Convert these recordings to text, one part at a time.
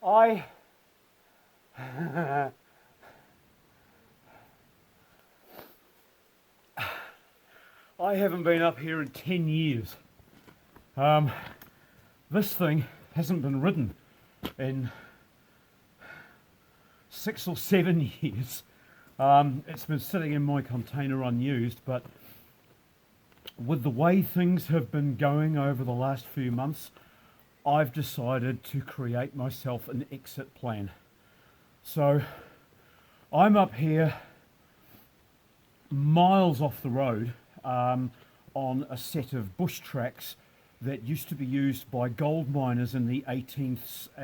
I I haven't been up here in 10 years. This thing hasn't been ridden in 6 or 7 years. It's been sitting in my container unused, but with the way things have been going over the last few months, I've decided to create myself an exit plan. So I'm up here miles off the road on a set of bush tracks that used to be used by gold miners in the 19th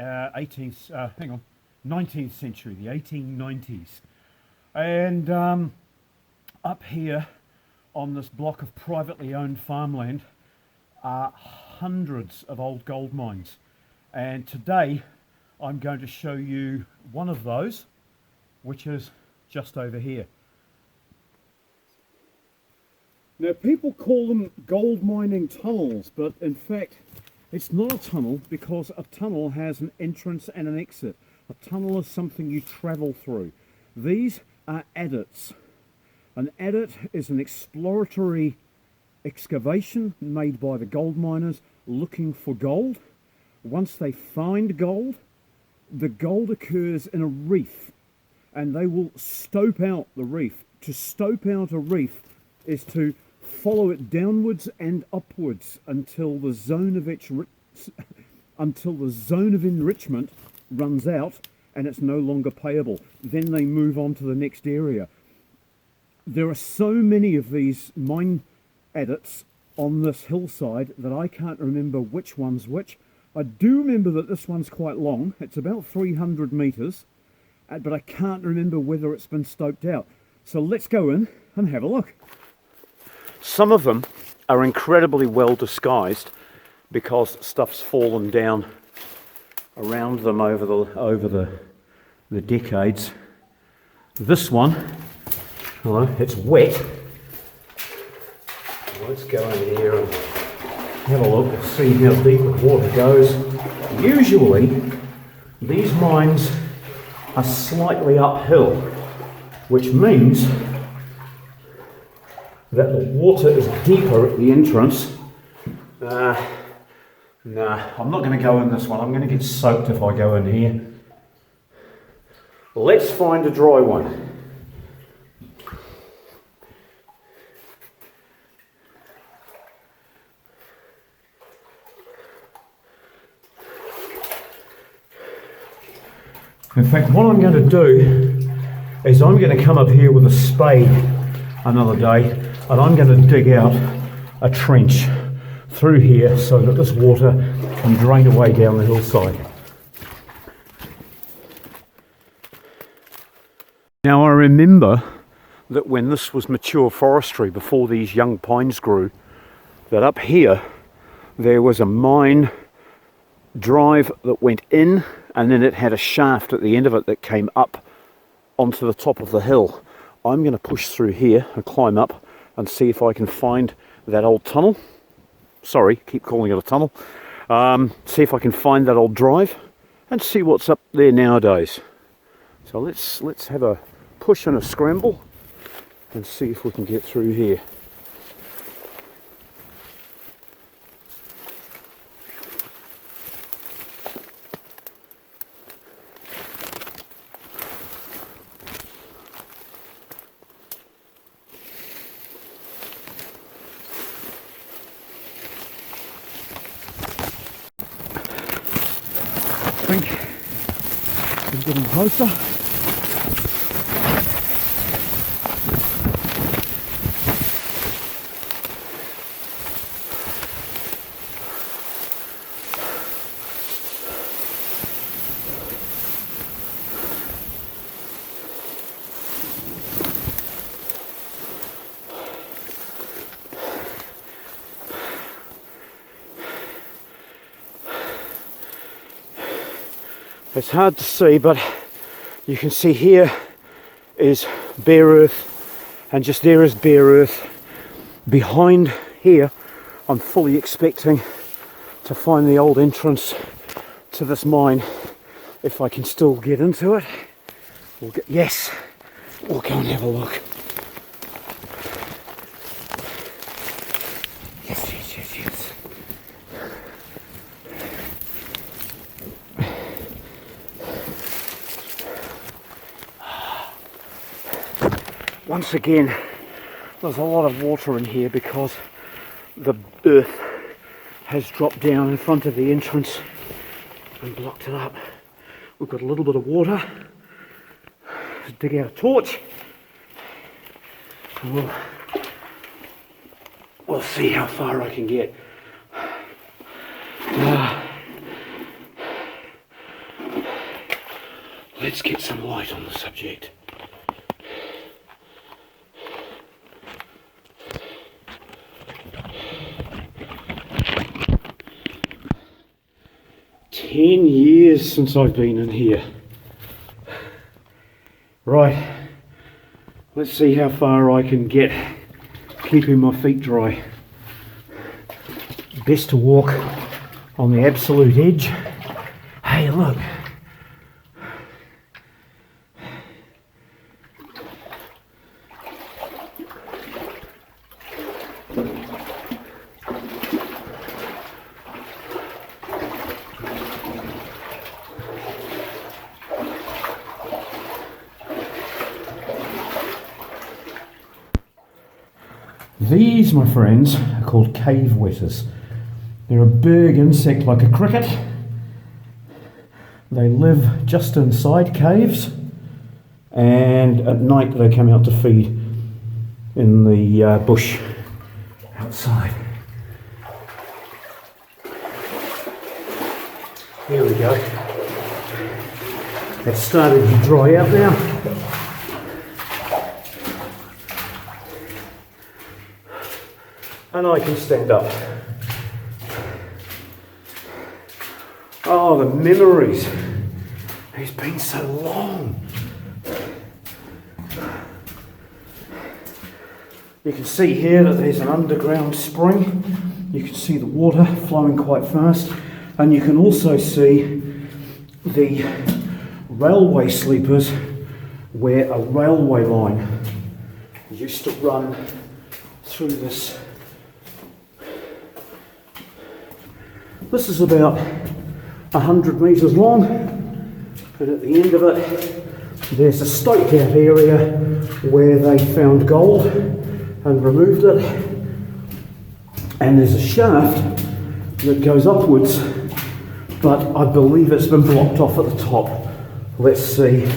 century, the 1890s. And up here on this block of privately owned farmland are hundreds of old gold mines. And today I'm going to show you one of those, which is just over here. Now, people call them gold mining tunnels, but in fact it's not a tunnel, because a tunnel has an entrance and an exit. A tunnel is something you travel through. These are adits. An adit is an exploratory excavation made by the gold miners looking for gold. Once they find gold, the gold occurs in a reef, and they will stope out the reef. To stope out a reef is to follow it downwards and upwards until the zone of enrichment runs out and it's no longer payable. Then they move on to the next area. There are so many of these mine adits on this hillside that I can't remember which one's which. I do remember that this one's quite long. It's about 300 meters, but I can't remember whether it's been stoped out. So let's go in and have a look. Some of them are incredibly well disguised because stuff's fallen down around them over the decades. This one, hello, it's wet. Let's go in here and have a look and see how deep the water goes. Usually these mines are slightly uphill, which means that the water is deeper at the entrance. Nah, I'm not going to go in this one. I'm going to get soaked if I go in here. Let's find a dry one. In fact, what I'm going to do is I'm going to come up here with a spade another day, and I'm going to dig out a trench through here so that this water can drain away down the hillside. Now, I remember that when this was mature forestry, before these young pines grew, that up here there was a mine drive that went in, and then it had a shaft at the end of it that came up onto the top of the hill. I'm going to push through here and climb up and see if I can find that old tunnel. Sorry, keep calling it a tunnel. See if I can find that old drive and see what's up there nowadays. So let's have a push and a scramble and see if we can get through here. I think we're getting closer. It's hard to see, but you can see here is bare earth, and just there is bare earth. Behind here, I'm fully expecting to find the old entrance to this mine. if I can still get into it. Yes, we'll go and have a look. Yes, yes, yes, yes. Once again, there's a lot of water in here because the earth has dropped down in front of the entrance and blocked it up. We've got a little bit of water. Let's dig out a torch and we'll see how far I can get. Let's get some light on the subject. "10 years since I've been in here." Right, let's see how far I can get keeping my feet dry. Best to walk on the absolute edge. Hey, look. These, my friends, are called cave wetters. They're a big insect like a cricket. They live just inside caves, and at night they come out to feed in the bush outside. Here we go. It's starting to dry out now. And I can stand up. Oh, the memories. It's been so long. You can see here that there's an underground spring. You can see the water flowing quite fast. And you can also see the railway sleepers where a railway line used to run through this. This is about 100 metres long, and at the end of it there's a stoked out area where they found gold and removed it, and there's a shaft that goes upwards, but I believe it's been blocked off at the top. Let's see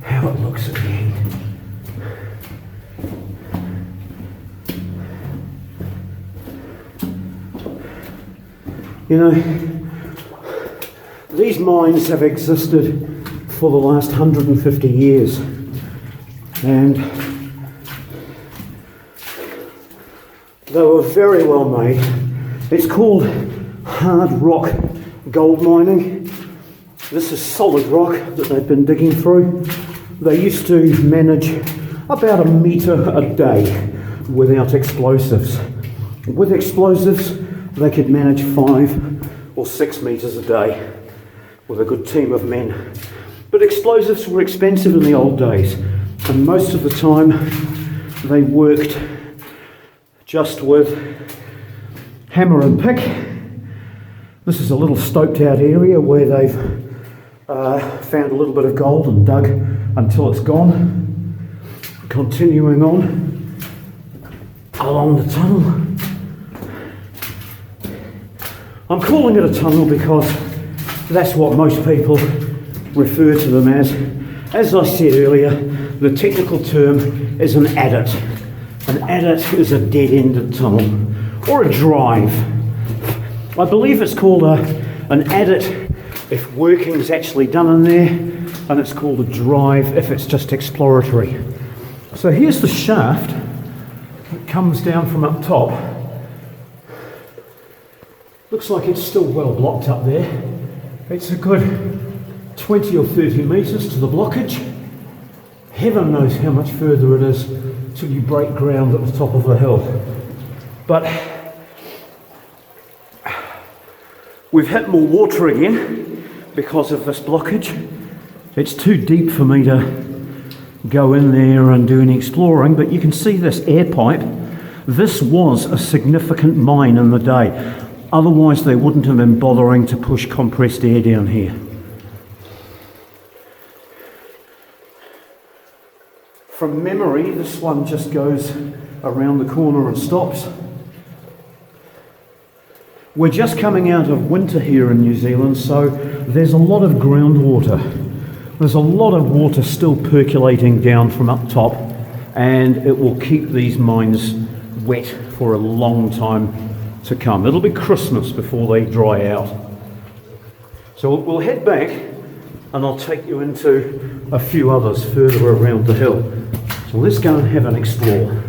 how it looks at the end. You know, these mines have existed for the last 150 years, and they were very well made. It's called hard rock gold mining. This is solid rock that they've been digging through. They used to manage about 1 metre a day without explosives. With explosives, they could manage 5 or 6 metres a day with a good team of men. But explosives were expensive in the old days, and most of the time they worked just with hammer and pick. This is a little stoked out area where they've found a little bit of gold and dug until it's gone. Continuing on along the tunnel. I'm calling it a tunnel because that's what most people refer to them as. As I said earlier, the technical term is an adit. An adit is a dead-ended tunnel, or a drive. I believe it's called an adit if working is actually done in there, and it's called a drive if it's just exploratory. So here's the shaft that comes down from up top. Looks like it's still well blocked up there. It's a good 20 or 30 metres to the blockage. Heaven knows how much further it is till you break ground at the top of the hill. But we've hit more water again. because of this blockage. It's too deep for me to go in there and do any exploring, but you can see this air pipe. This was a significant mine in the day. Otherwise they wouldn't have been bothering to push compressed air down here. From memory, this one just goes around the corner and stops. We're just coming out of winter here in New Zealand, so there's a lot of groundwater. There's a lot of water still percolating down from up top, and it will keep these mines wet for a long time to come. It'll be Christmas before they dry out. So we'll head back and I'll take you into a few others further around the hill. So let's go and have an explore.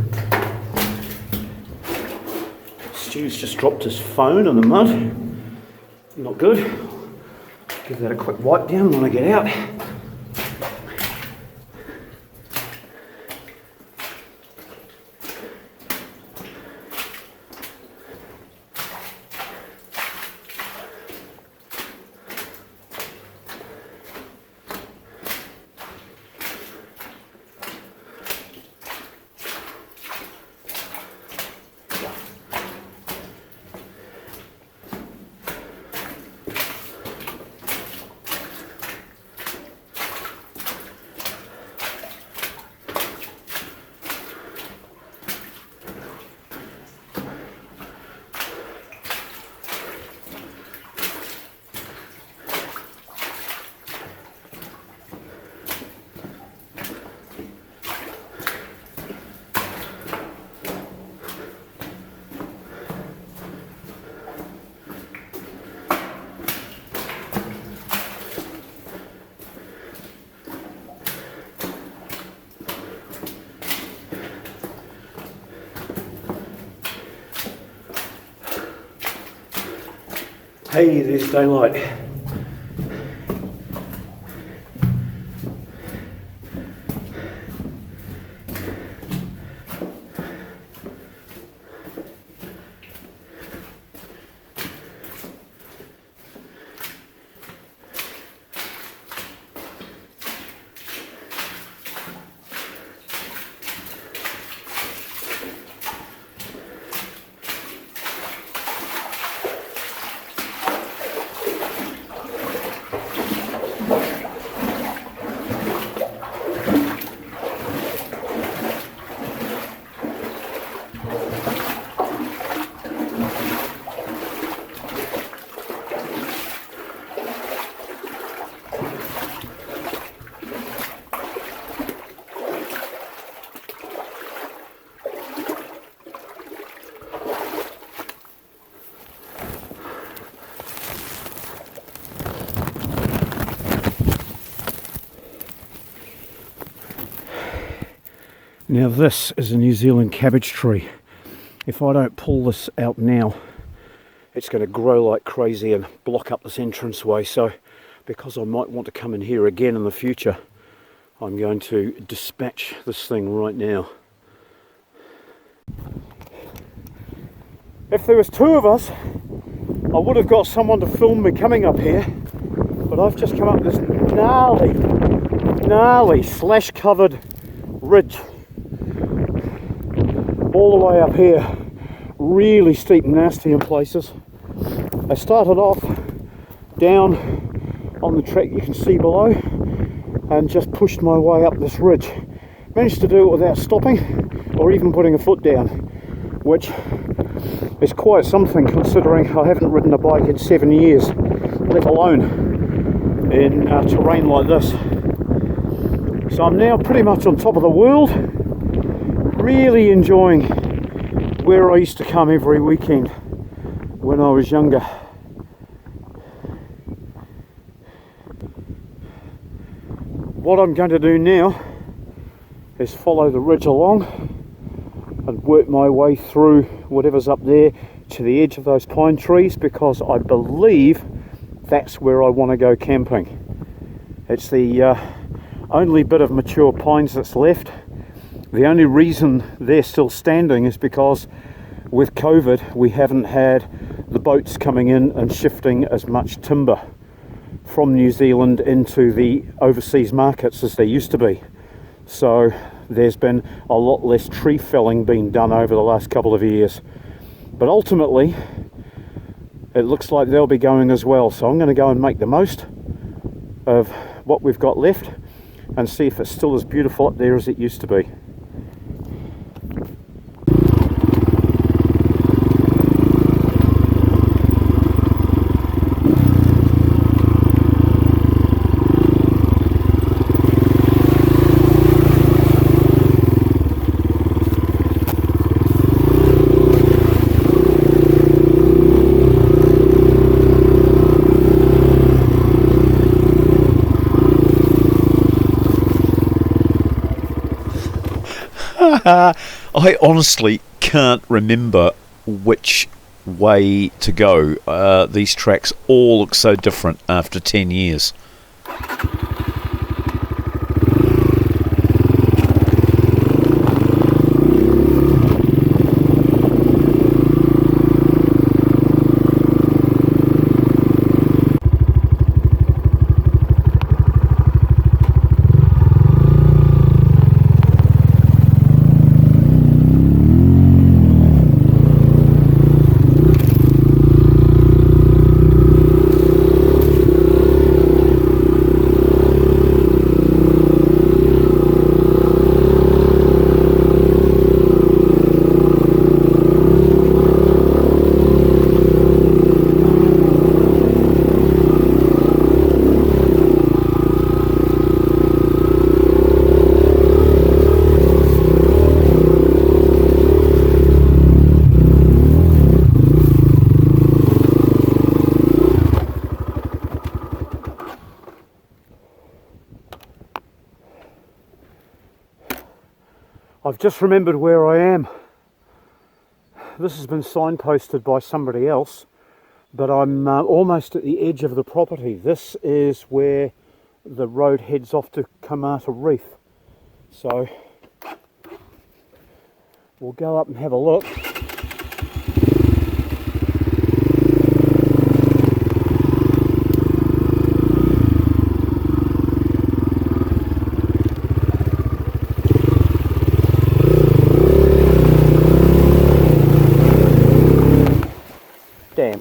Stu's just dropped his phone in the mud. Not good. Give that a quick wipe down when I get out. Hey, there's daylight. Now this is a New Zealand cabbage tree. If I don't pull this out now, it's going to grow like crazy and block up this entranceway. So because I might want to come in here again in the future, I'm going to dispatch this thing right now. If there was two of us, I would have got someone to film me coming up here, but I've just come up this gnarly slash covered ridge all the way up here, really steep and nasty in places. I started off down on the track you can see below and just pushed my way up this ridge. Managed to do it without stopping or even putting a foot down, which is quite something considering I haven't ridden a bike in 7 years, let alone in terrain like this. So I'm now pretty much on top of the world, really enjoying where I used to come every weekend when I was younger. What I'm going to do now is follow the ridge along and work my way through whatever's up there to the edge of those pine trees, because I believe that's where I want to go camping. It's the only bit of mature pines that's left. The only reason they're still standing is because with COVID we haven't had the boats coming in and shifting as much timber. from New Zealand into the overseas markets as there used to be. So there's been a lot less tree felling being done over the last couple of years. But ultimately, it looks like they'll be going as well. So I'm going to go and make the most of what we've got left and see if it's still as beautiful up there as it used to be. I honestly can't remember which way to go. These tracks all look so different after 10 years. I've just remembered where I am. This has been signposted by somebody else, but I'm almost at the edge of the property. This is where the road heads off to Kamata Reef. So we'll go up and have a look. Damn.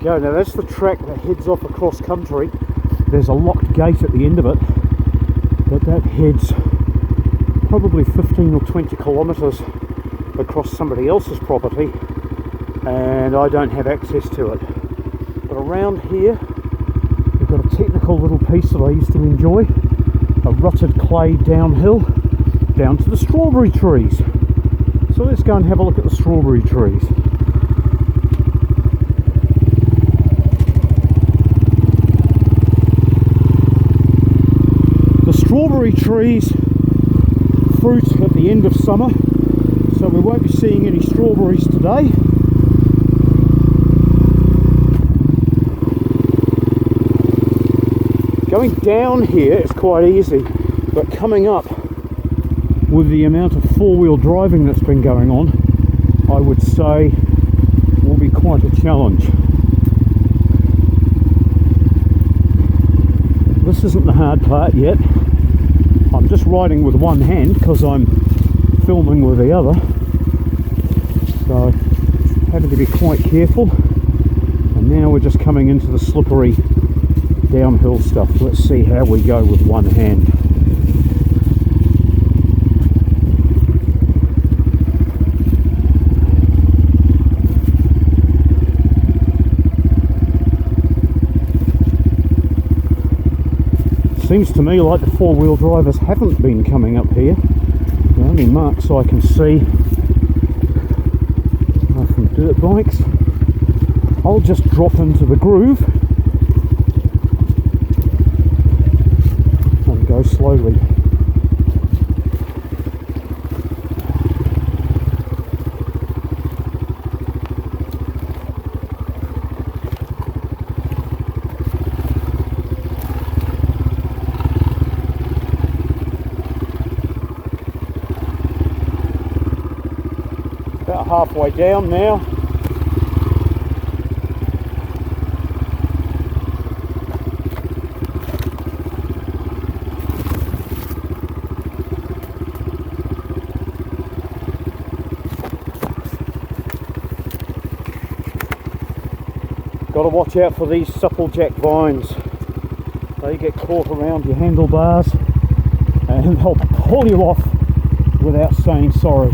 Go. Now that's the track that heads off across country. There's a locked gate at the end of it, but that heads probably 15 or 20 kilometres across somebody else's property, and I don't have access to it. But around here we've got a technical little piece that I used to enjoy, a rutted clay downhill down to the strawberry trees. So let's go and have a look at the strawberry trees. Strawberry trees fruit at the end of summer, so we won't be seeing any strawberries today. Going down here is quite easy, but coming up with the amount of four-wheel driving that's been going on, I would say will be quite a challenge. This isn't the hard part yet. I'm just riding with one hand because I'm filming with the other, so having to be quite careful. And now we're just coming into the slippery downhill stuff. Let's see how we go with one hand. Seems to me like the four-wheel drivers haven't been coming up here. The only marks I can see are from dirt bikes. I'll just drop into the groove and go slowly. About halfway down now. Got to watch out for these supplejack vines. They get caught around your handlebars and they'll pull you off without saying sorry.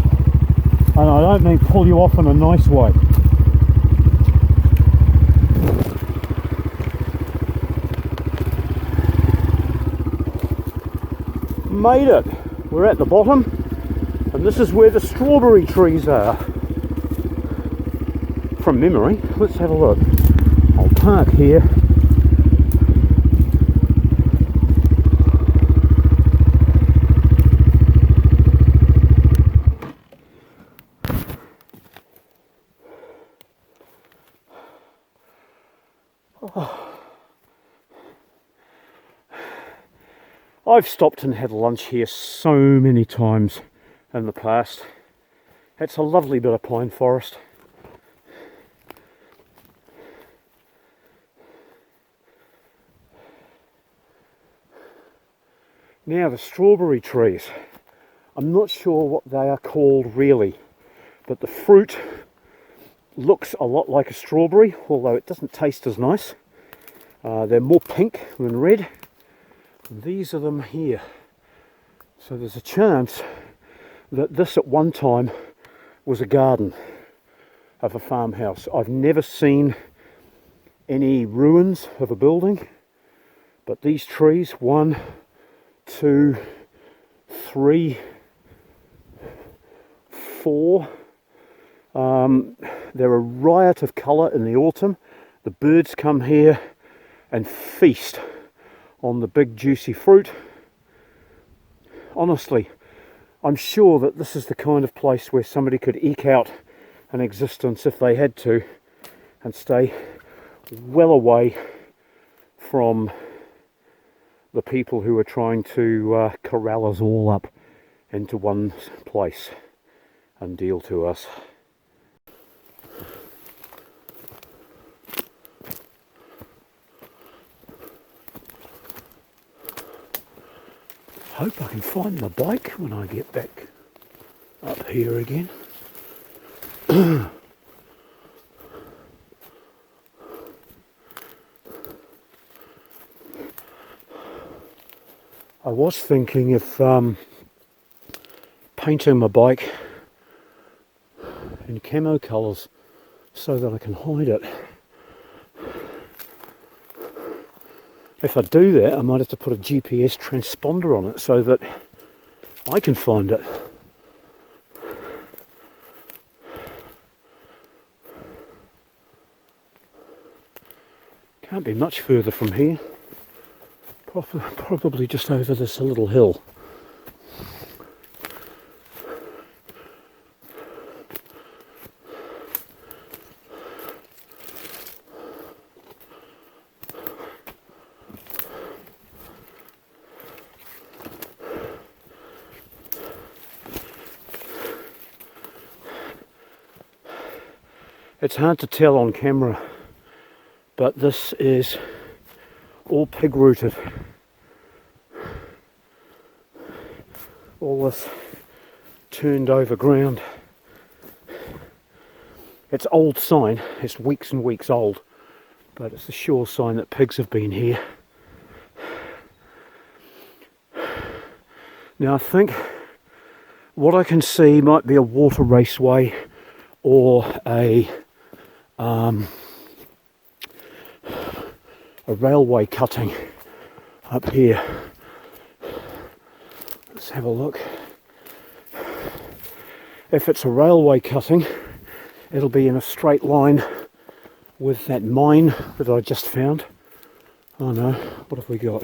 And I don't mean pull you off in a nice way. Made it! We're at the bottom, and this is where the strawberry trees are. From memory, let's have a look. I'll park here. I've stopped and had lunch here so many times in the past. It's a lovely bit of pine forest. Now the strawberry trees. I'm not sure what they are called really, but the fruit looks a lot like a strawberry, although it doesn't taste as nice. They're more pink than red. These are them here. So there's a chance that this at one time was a garden of a farmhouse. I've never seen any ruins of a building, but these trees, 1, 2, 3, 4, they're a riot of colour in the autumn. The birds come here and feast on the big juicy fruit. Honestly, I'm sure that this is the kind of place where somebody could eke out an existence if they had to and stay well away from the people who are trying to corral us all up into one place and deal to us. Hope I can find my bike when I get back up here again. I was thinking of painting my bike in camo colours so that I can hide it. If I do that, I might have to put a GPS transponder on it so that I can find it. Can't be much further from here. Probably just over this little hill. It's hard to tell on camera, but this is all pig rooted. All this turned over ground. It's old sign, it's weeks and weeks old, but it's a sure sign that pigs have been here. Now I think what I can see might be a water raceway or a railway cutting up here. Let's have a look. If it's a railway cutting, it'll be in a straight line with that mine that I just found. Oh no, what have we got?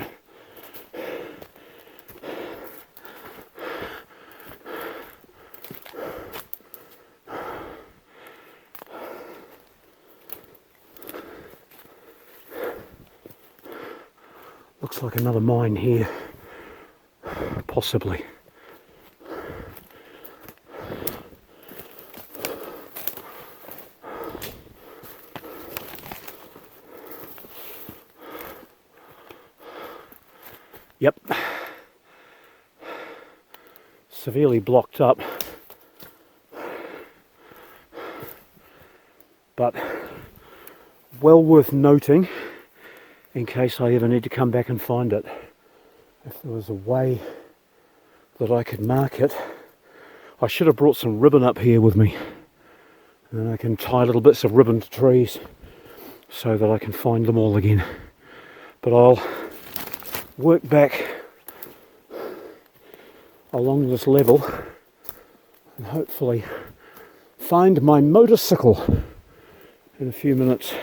Looks like another mine here, possibly. Yep, severely blocked up, but well worth noting in case I ever need to come back and find it. If there was a way that I could mark it, I should have brought some ribbon up here with me, and I can tie little bits of ribbon to trees so that I can find them all again. But I'll work back along this level and hopefully find my motorcycle in a few minutes.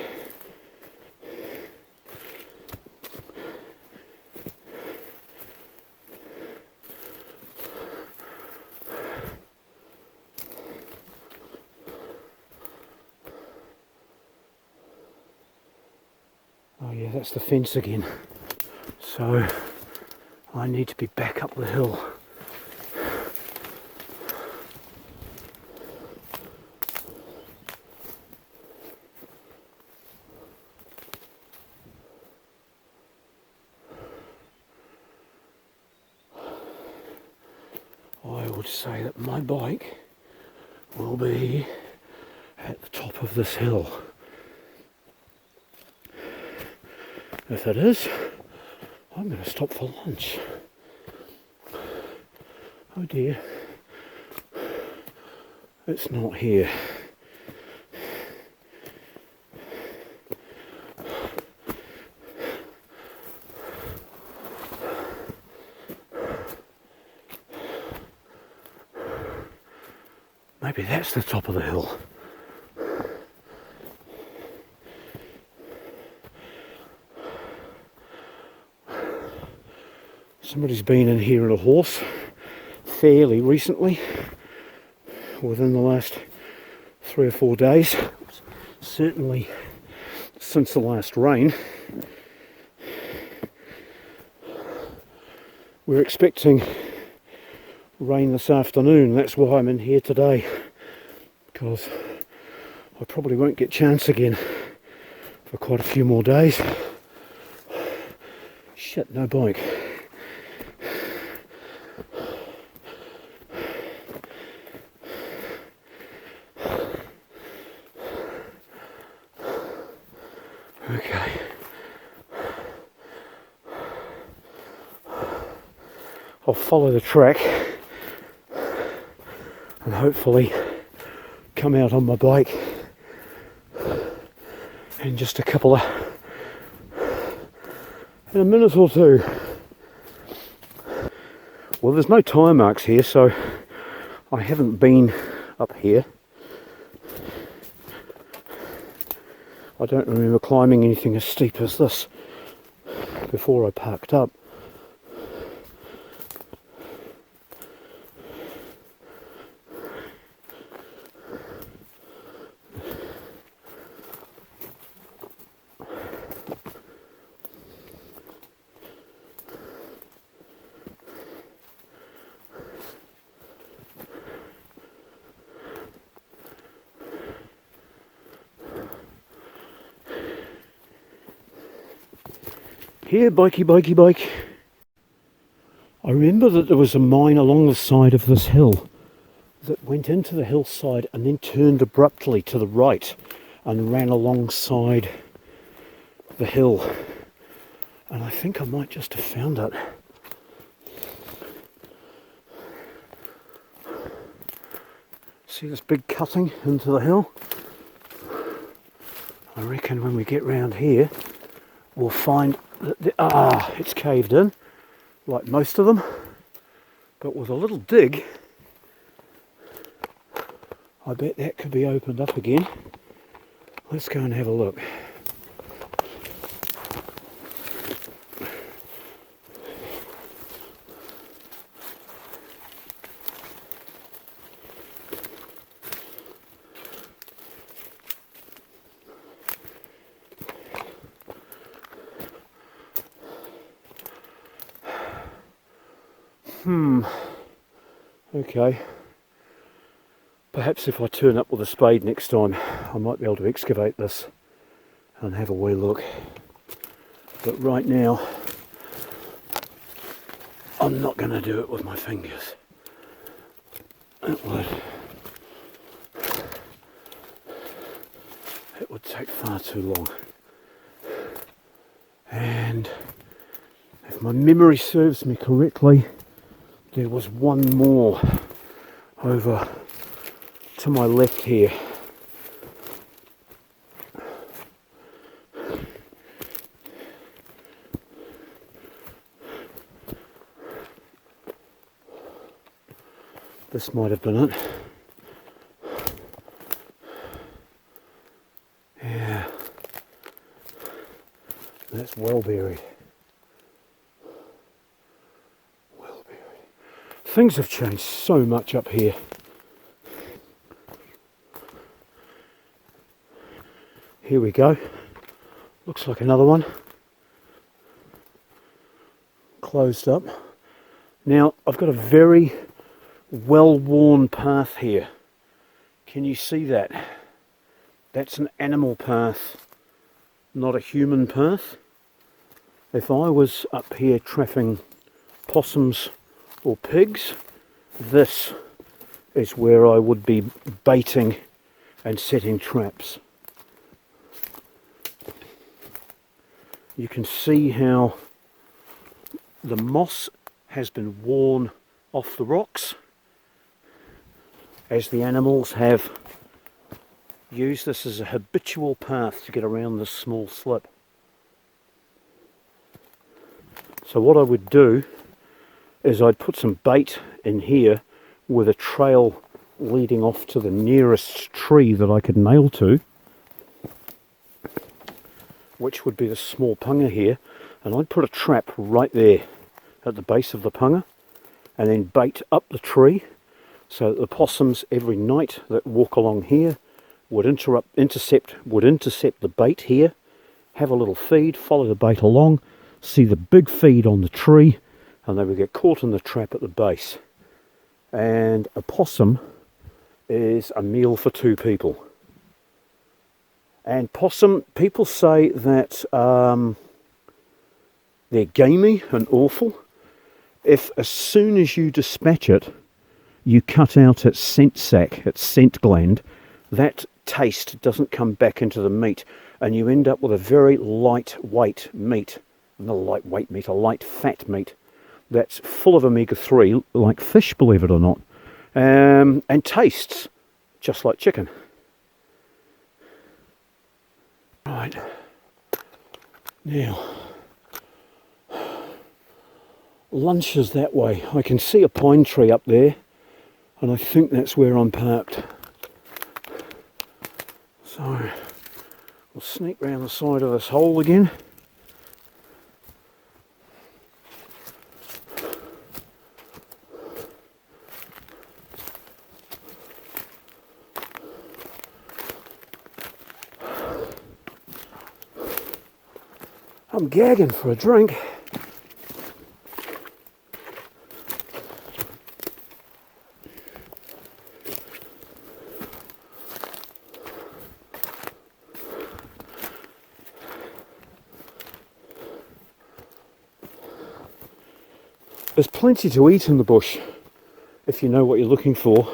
Oh yeah, that's the fence again. So I need to be back up the hill. I would say that my bike will be at the top of this hill. If it is, I'm going to stop for lunch. Oh dear, it's not here. Maybe that's the top of the hill. Somebody's been in here on a horse fairly recently, within the last 3 or 4 days, certainly since the last rain. We're expecting rain this afternoon. That's why I'm in here today, because I probably won't get chance again for quite a few more days. Shit, no bike. Okay. I'll follow the track and hopefully come out on my bike in just a minute or two. Well, there's no tire marks here, so I haven't been up here. I don't remember climbing anything as steep as this before I parked up. Here, bikey, bikey, bike. I remember that there was a mine along the side of this hill that went into the hillside and then turned abruptly to the right and ran alongside the hill. And I think I might just have found it. See this big cutting into the hill? I reckon when we get round here, we'll find that it's caved in, like most of them, But with a little dig, I bet that could be opened up again. Let's go and have a look. Okay. Perhaps if I turn up with a spade next time, I might be able to excavate this and have a wee look. But right now, I'm not going to do it with my fingers. It would take far too long. And if my memory serves me correctly, there was one more over to my left here. This might have been it. Yeah, that's well buried. Things have changed so much up here. Here we go. Looks like another one. Closed up. Now, I've got a very well-worn path here. Can you see that? That's an animal path, not a human path. If I was up here trapping possums or pigs, this is where I would be baiting and setting traps. You can see how the moss has been worn off the rocks as the animals have used this as a habitual path to get around this small slip. So what I would do is I'd put some bait in here with a trail leading off to the nearest tree that I could nail to, which would be the small punga here, and I'd put a trap right there at the base of the punga and then bait up the tree so that the possums every night that walk along here would intercept the bait here, have a little feed, follow the bait along, see the big feed on the tree, and they would get caught in the trap at the base. And a possum is a meal for two people. And possum, people say that they're gamey and awful. If as soon as you dispatch it, you cut out its scent sac, its scent gland, that taste doesn't come back into the meat, and you end up with a very lightweight meat. Not a lightweight meat, a light fat meat that's full of omega-3, like fish, believe it or not, and tastes just like chicken. Right, now, lunch is that way. I can see a pine tree up there, and I think that's where I'm parked. So, we'll sneak round the side of this hole again. I'm gagging for a drink. There's plenty to eat in the bush if you know what you're looking for.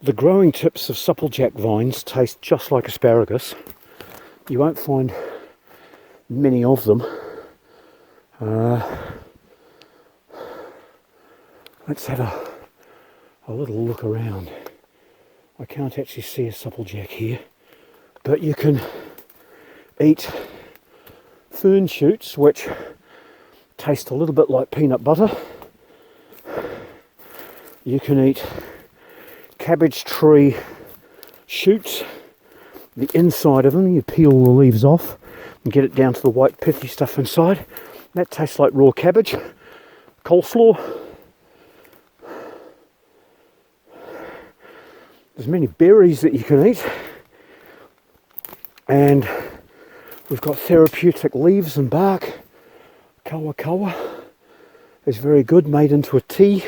The growing tips of supplejack vines taste just like asparagus. You won't find many of them. Let's have a little look around. I can't actually see a supplejack here, but you can eat fern shoots which taste a little bit like peanut butter. You can eat cabbage tree shoots, the inside of them. You peel the leaves off and get it down to the white pithy stuff inside. That tastes like raw cabbage. Coleslaw. There's many berries that you can eat, and we've got therapeutic leaves and bark. Kawa kawa is very good, made into a tea.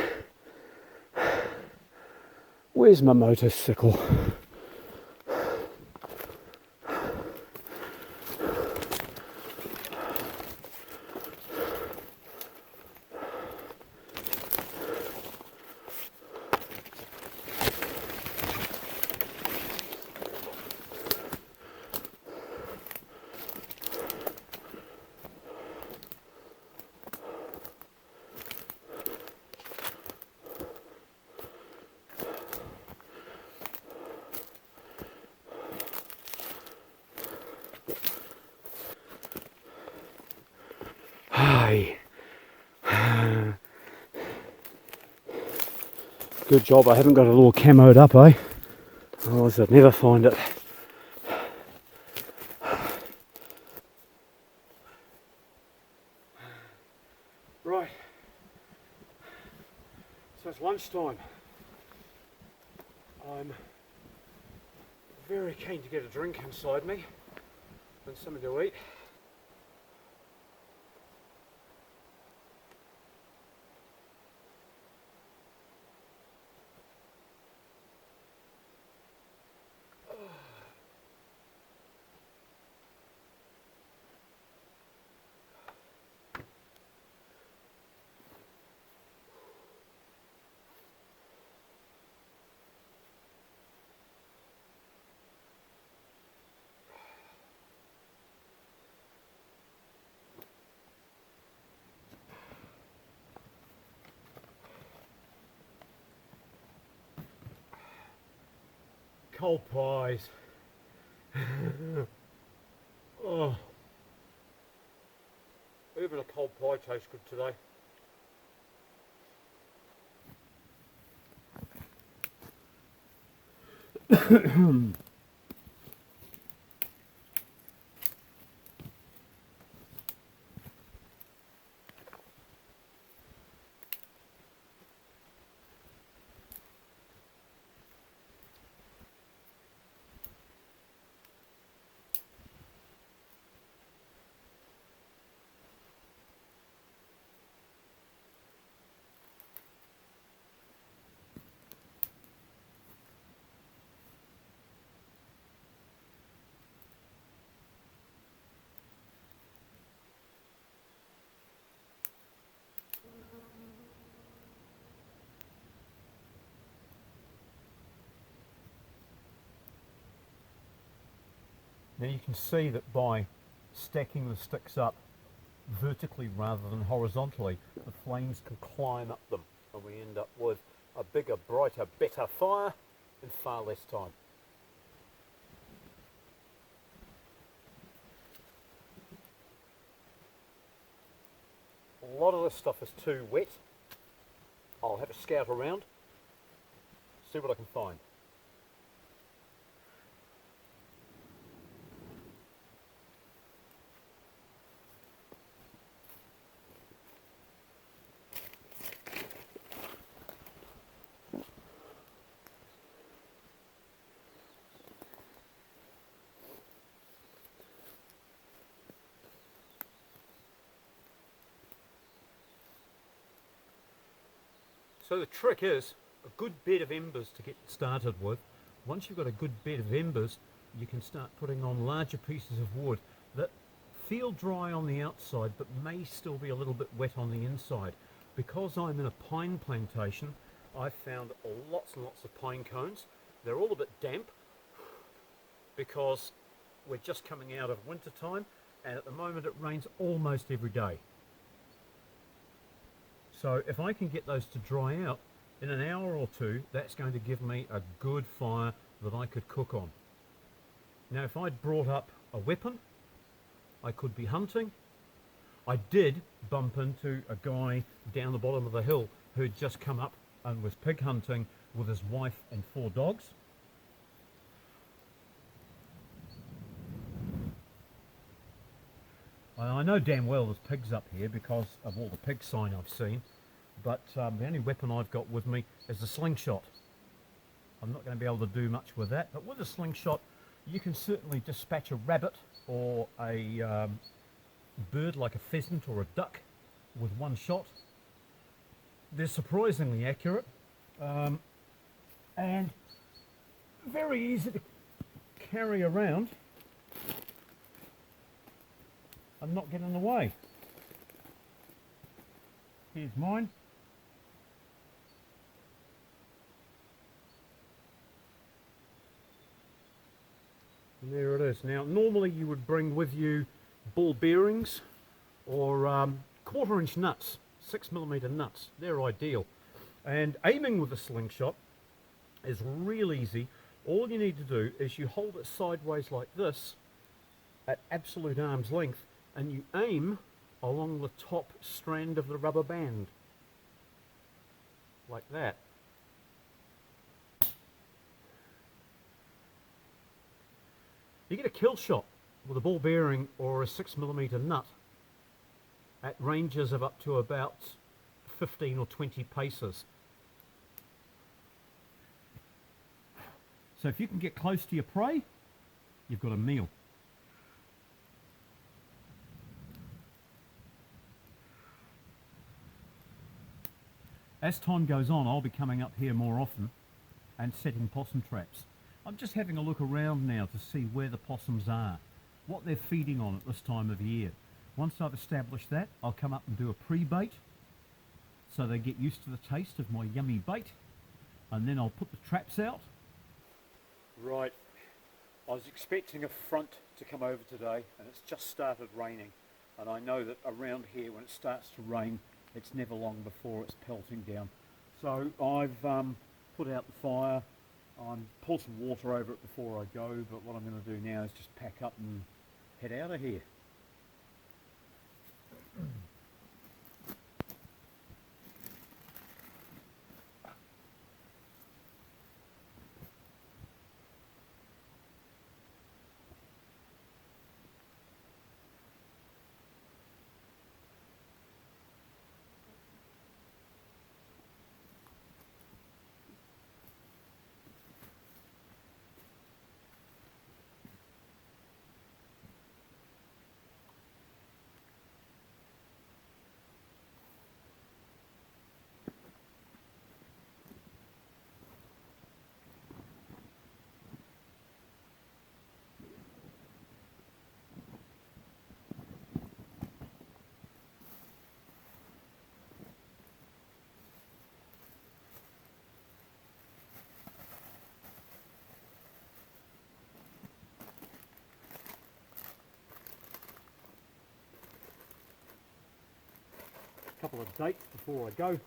Where's my motorcycle? Hi. Good job I haven't got it all camoed up, eh? Otherwise I'd never find it. Right. So it's lunchtime. I'm very keen to get a drink inside me and something to eat. Cold pies. Oh, even a cold pie tastes good today. Now you can see that by stacking the sticks up vertically rather than horizontally, the flames can climb up them and we end up with a bigger, brighter, better fire in far less time. A lot of this stuff is too wet. I'll have a scout around, see what I can find. So the trick is a good bed of embers to get started with. Once you've got a good bed of embers, you can start putting on larger pieces of wood that feel dry on the outside but may still be a little bit wet on the inside. Because I'm in a pine plantation, I've found lots and lots of pine cones. They're all a bit damp because we're just coming out of winter time, and at the moment it rains almost every day. So if I can get those to dry out in an hour or two, that's going to give me a good fire that I could cook on. Now if I'd brought up a weapon, I could be hunting. I did bump into a guy down the bottom of the hill who'd just come up and was pig hunting with his wife and 4 dogs. I know damn well there's pigs up here because of all the pig sign I've seen, but the only weapon I've got with me is the slingshot. I'm not going to be able to do much with that, but with a slingshot you can certainly dispatch a rabbit or a bird like a pheasant or a duck with one shot. They're surprisingly accurate and very easy to carry around and not get in the way. Here's mine. And there it is. Now normally you would bring with you ball bearings or 1/4 inch nuts, 6mm nuts. They're ideal. And aiming with a slingshot is real easy. All you need to do is you hold it sideways like this at absolute arm's length and you aim along the top strand of the rubber band like that. You get a kill shot with a ball bearing or a 6mm nut at ranges of up to about 15 or 20 paces. So if you can get close to your prey, you've got a meal. As time goes on, I'll be coming up here more often and setting possum traps. I'm just having a look around now to see where the possums are, what they're feeding on at this time of year. Once I've established that, I'll come up and do a pre-bait so they get used to the taste of my yummy bait, and then I'll put the traps out. Right, I was expecting a front to come over today and it's just started raining, and I know that around here when it starts to rain it's never long before it's pelting down. So I've put out the fire, pour some water over it before I go, but what I'm going to do now is just pack up and head out of here. Couple of dates before I go.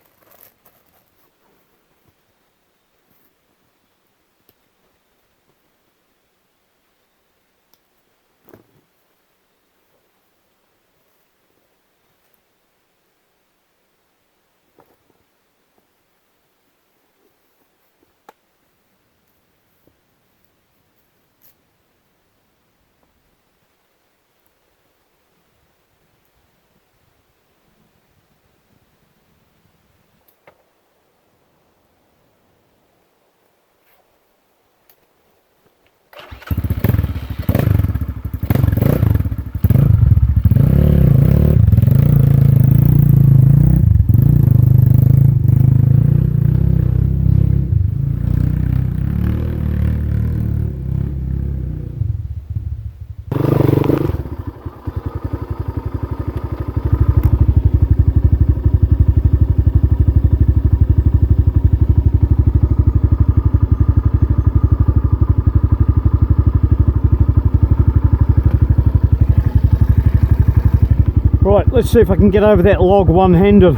Right, let's see if I can get over that log one-handed.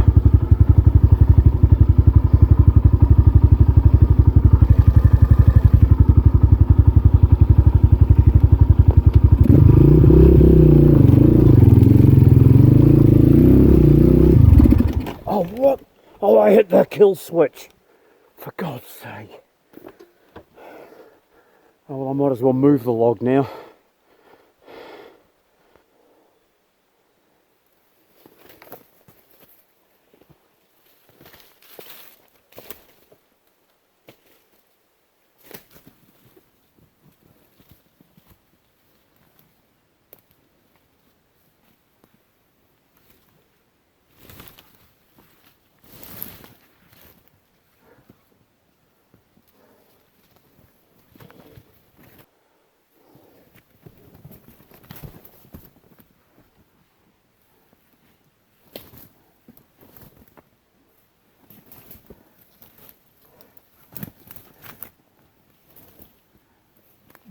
Oh, what? Oh, I hit the kill switch. For God's sake. Oh, well, I might as well move the log now.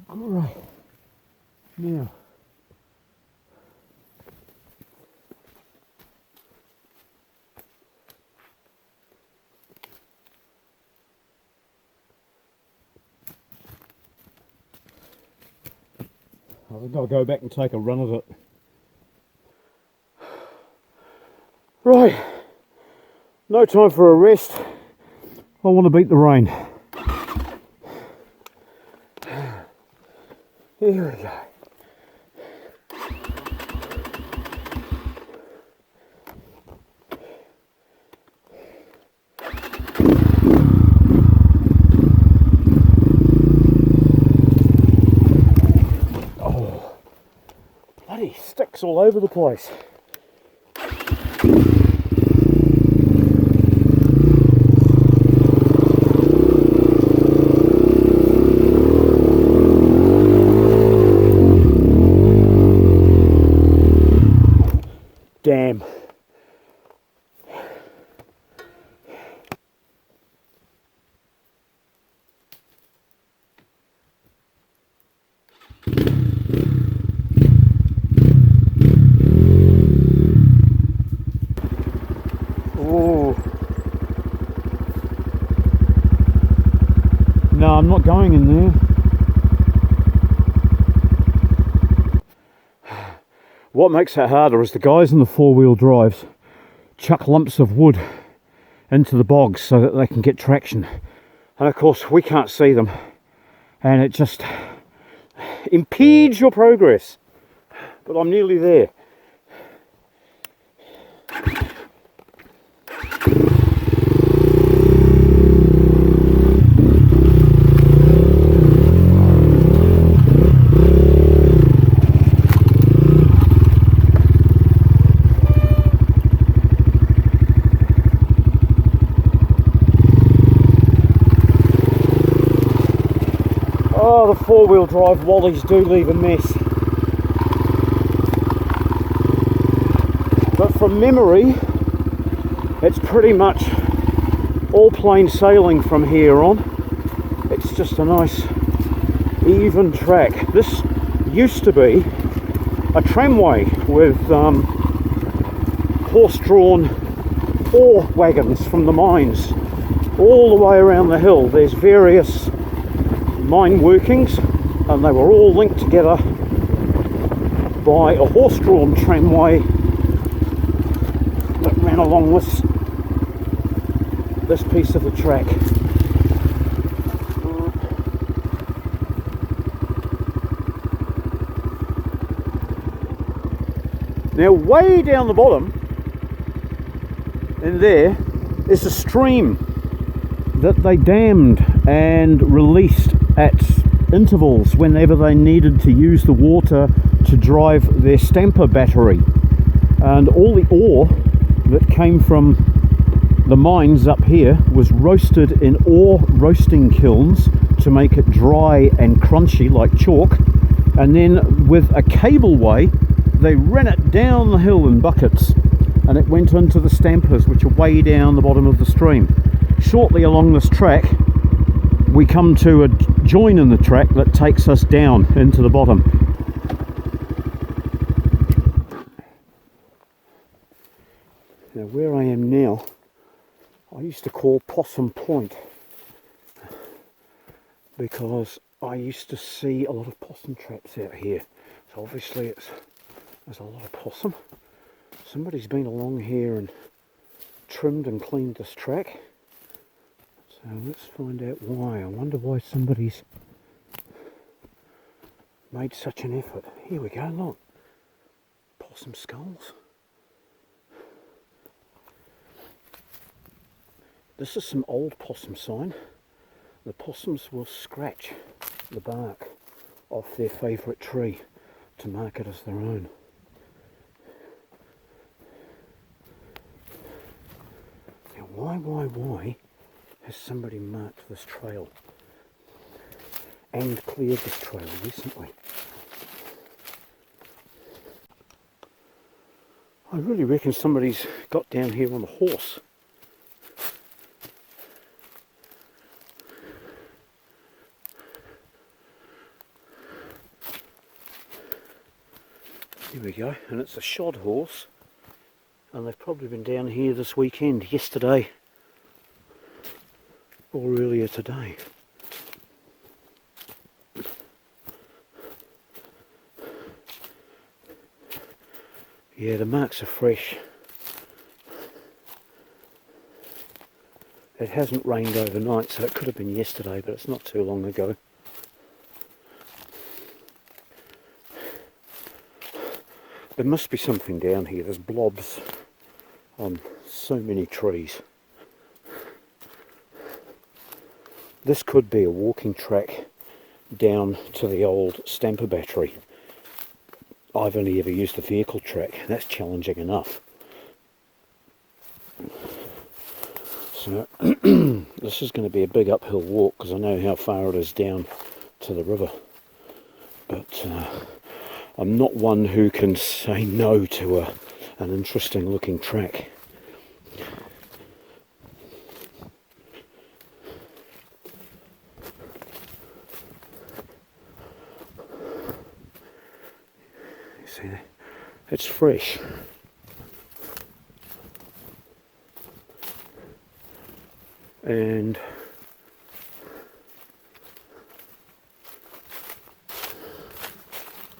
Alright, now I think I'll go back and take a run at it. Right, no time for a rest. I want to beat the rain. Here we go. Oh, bloody sticks all over the place. Damn. Oh. No, I'm not going in there. What makes it harder is the guys in the four-wheel drives chuck lumps of wood into the bogs so that they can get traction. And of course we can't see them. And it just impedes your progress. But I'm nearly there. Oh, the four-wheel drive wallies do leave a mess. But from memory, it's pretty much all plain sailing from here on. It's just a nice, even track. This used to be a tramway with horse-drawn ore wagons from the mines all the way around the hill. There's various mine workings and they were all linked together by a horse-drawn tramway that ran along this piece of the track. Now way down the bottom in there is a stream that they dammed and released at intervals whenever they needed to use the water to drive their stamper battery. And all the ore that came from the mines up here was roasted in ore roasting kilns to make it dry and crunchy like chalk, and then with a cableway they ran it down the hill in buckets and it went into the stampers, which are way down the bottom of the stream. Shortly along this track we come to a join in the track that takes us down into the bottom. Now where I am now, I used to call Possum Point because I used to see a lot of possum traps out here. So obviously there's a lot of possum. Somebody's been along here and trimmed and cleaned this track. So Now let's find out why. I wonder why somebody's made such an effort. Here we go, look. Possum skulls. This is some old possum sign. The possums will scratch the bark off their favourite tree to mark it as their own. Now why has somebody marked this trail and cleared this trail recently? I really reckon somebody's got down here on a horse. Here we go, and it's a shod horse, and they've probably been down here this weekend, yesterday or earlier today. Yeah, the marks are fresh. It hasn't rained overnight, so it could have been yesterday, but it's not too long ago. There must be something down here. There's blobs on so many trees. This could be a walking track down to the old stamper battery. I've only ever used the vehicle track. That's challenging enough. So this is going to be a big uphill walk because I know how far it is down to the river. But I'm not one who can say no to an interesting looking track. You see, it's fresh. And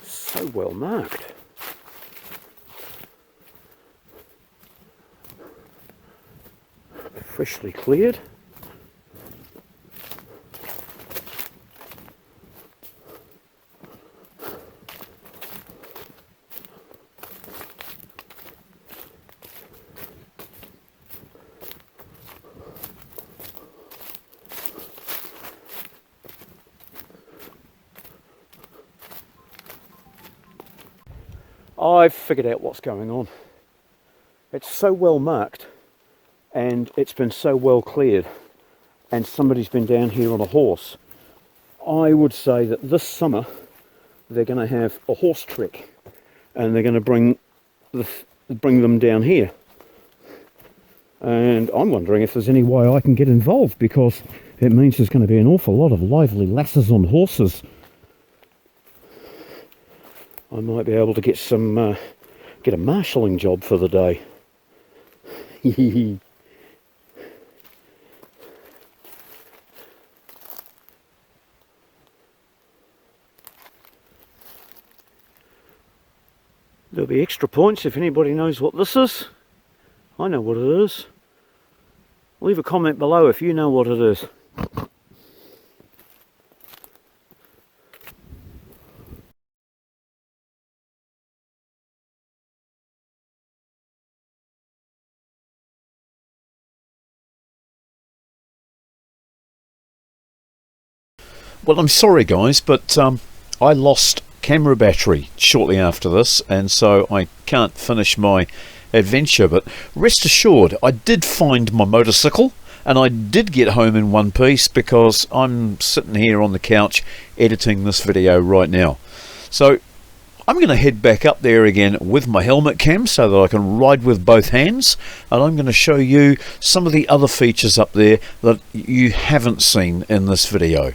so well marked. Freshly cleared. I've figured out what's going on. It's so well marked and it's been so well cleared and somebody's been down here on a horse. I would say that this summer they're going to have a horse trek and they're going to bring them down here. And I'm wondering if there's any way I can get involved, because it means there's going to be an awful lot of lively lasses on horses. I might be able to get some, get a marshalling job for the day. There'll be extra points if anybody knows what this is. I know what it is. Leave a comment below if you know what it is. Well, I'm sorry guys, but I lost camera battery shortly after this, and so I can't finish my adventure. But rest assured, I did find my motorcycle and I did get home in one piece, because I'm sitting here on the couch editing this video right now. So I'm going to head back up there again with my helmet cam so that I can ride with both hands, and I'm going to show you some of the other features up there that you haven't seen in this video.